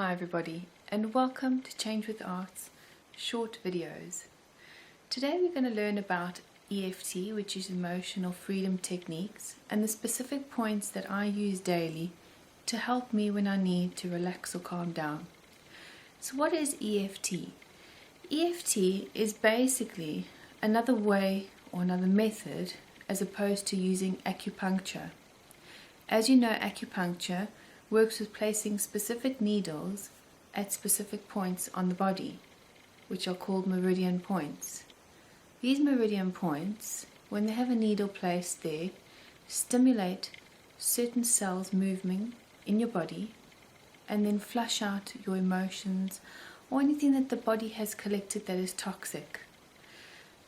Hi everybody, and welcome to Change with Art's short videos. Today we're going to learn about EFT, which is Emotional Freedom Techniques, and the specific points that I use daily to help me when I need to relax or calm down. So what is EFT? EFT is basically another way or another method as opposed to using acupuncture. As you know, acupuncture works with placing specific needles at specific points on the body, which are called meridian points. These meridian points, when they have a needle placed there, stimulate certain cells moving in your body and then flush out your emotions or anything that the body has collected that is toxic.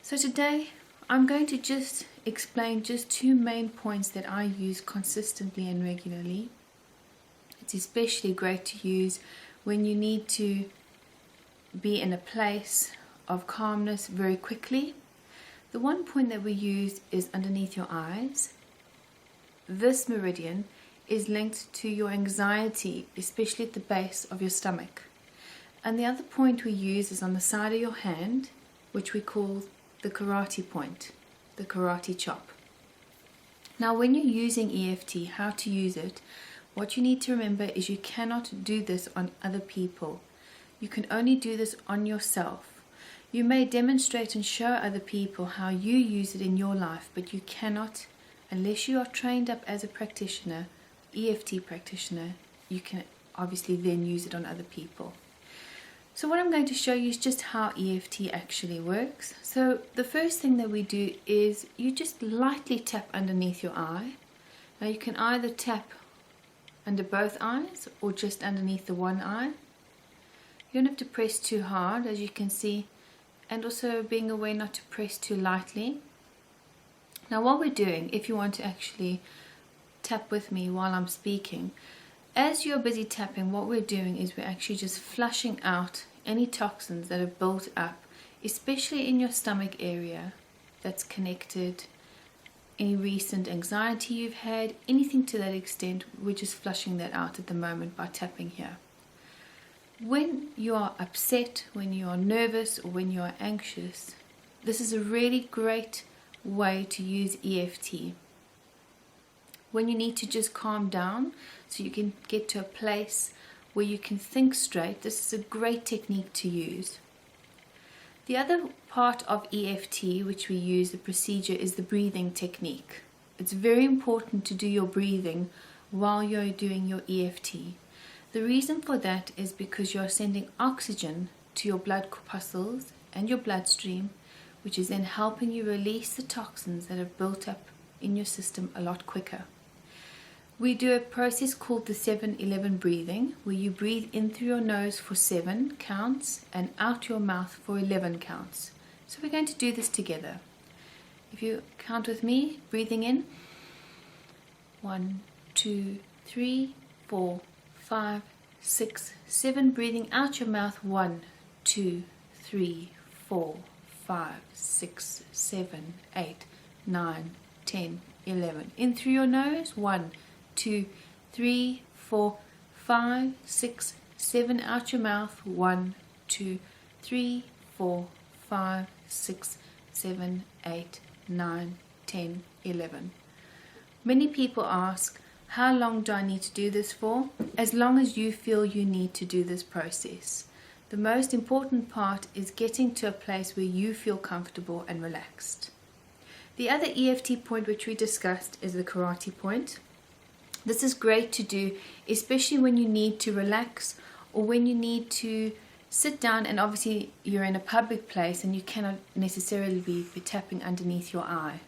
So today I'm going to just explain just two main points that I use consistently and regularly. It's especially great to use when you need to be in a place of calmness very quickly. The one point that we use is underneath your eyes. This meridian is linked to your anxiety, especially at the base of your stomach. And the other point we use is on the side of your hand, which we call the karate point, the karate chop. Now when you're using EFT, how to use it, what you need to remember is you cannot do this on other people. You can only do this on yourself. You may demonstrate and show other people how you use it in your life, but you cannot, unless you are trained up as a practitioner, EFT practitioner, you can obviously then use it on other people. So what I'm going to show you is just how EFT actually works. So the first thing that we do is you just lightly tap underneath your eye. Now you can either tap under both eyes or just underneath the one eye. You don't have to press too hard, as you can see, and also being aware not to press too lightly. Now what we're doing, if you want to actually tap with me while I'm speaking, as you're busy tapping, what we're doing is we're actually just flushing out any toxins that have built up, especially in your stomach area that's connected, any recent anxiety you've had, anything to that extent. We're just flushing that out at the moment by tapping here. When you are upset, when you are nervous, or when you are anxious, this is a really great way to use EFT. When you need to just calm down so you can get to a place where you can think straight, this is a great technique to use. The other part of EFT which we use, the procedure, is the breathing technique. It's very important to do your breathing while you're doing your EFT. The reason for that is because you're sending oxygen to your blood corpuscles and your bloodstream, which is then helping you release the toxins that have built up in your system a lot quicker. We do a process called the 7-11 breathing, where you breathe in through your nose for 7 counts and out your mouth for 11 counts. So we're going to do this together. If you count with me, breathing in, 1, 2, 3, 4, 5, 6, 7. Breathing out your mouth, 1, 2, 3, 4, 5, 6, 7, 8, 9, 10, 11. In through your nose, 1, 2, 3, 4, 5, 6, 7. Out your mouth, 1, 2, 3, 4, 5, 6, 7, 8, 9, 10, 11. Many people ask, how long do I need to do this for? As long as you feel you need to do this process. The most important part is getting to a place where you feel comfortable and relaxed. The other EFT point which we discussed is the karate point. This is great to do, especially when you need to relax or when you need to sit down and obviously you're in a public place and you cannot necessarily be tapping underneath your eye.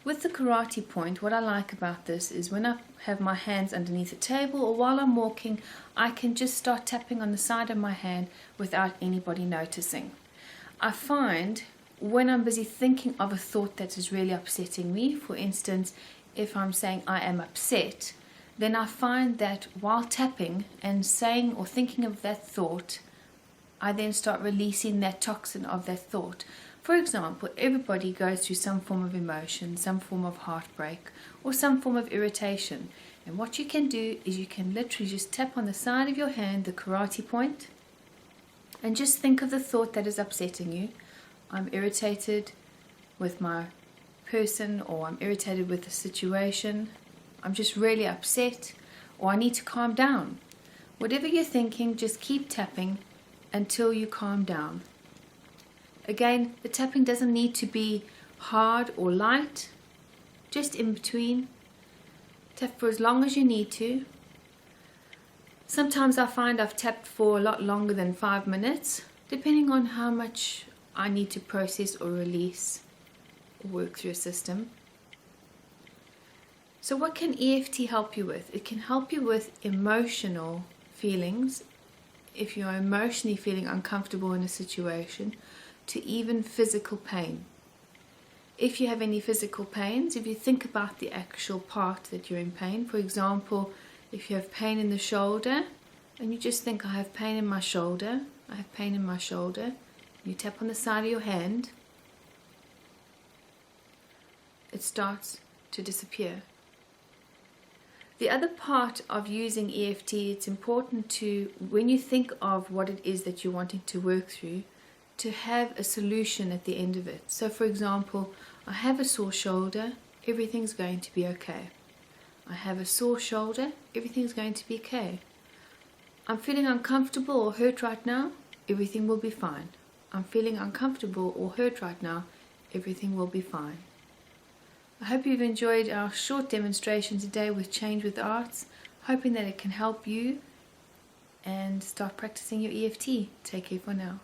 With the karate point, what I like about this is when I have my hands underneath the table or while I'm walking, I can just start tapping on the side of my hand without anybody noticing. I find when I'm busy thinking of a thought that is really upsetting me, for instance, if I'm saying I am upset, then I find that while tapping and saying or thinking of that thought, I then start releasing that toxin of that thought. For example, everybody goes through some form of emotion, some form of heartbreak, or some form of irritation. And what you can do is you can literally just tap on the side of your hand, the karate point, and just think of the thought that is upsetting you. I'm irritated with my person, or I'm irritated with the situation. I'm just really upset, or I need to calm down. Whatever you're thinking, just keep tapping until you calm down. Again, the tapping doesn't need to be hard or light, just in between. Tap for as long as you need to. Sometimes I find I've tapped for a lot longer than 5 minutes, depending on how much I need to process or release or work through a system. So what can EFT help you with? It can help you with emotional feelings, if you're emotionally feeling uncomfortable in a situation, to even physical pain. If you have any physical pains, if you think about the actual part that you're in pain, for example, if you have pain in the shoulder, and you just think, I have pain in my shoulder, I have pain in my shoulder, you tap on the side of your hand, it starts to disappear. The other part of using EFT, it's important to, when you think of what it is that you're wanting to work through, to have a solution at the end of it. So for example, I have a sore shoulder, everything's going to be okay. I have a sore shoulder, everything's going to be okay. I'm feeling uncomfortable or hurt right now, everything will be fine. I'm feeling uncomfortable or hurt right now, everything will be fine. I hope you've enjoyed our short demonstration today with Change with Arts, hoping that it can help you and start practicing your EFT. Take care for now.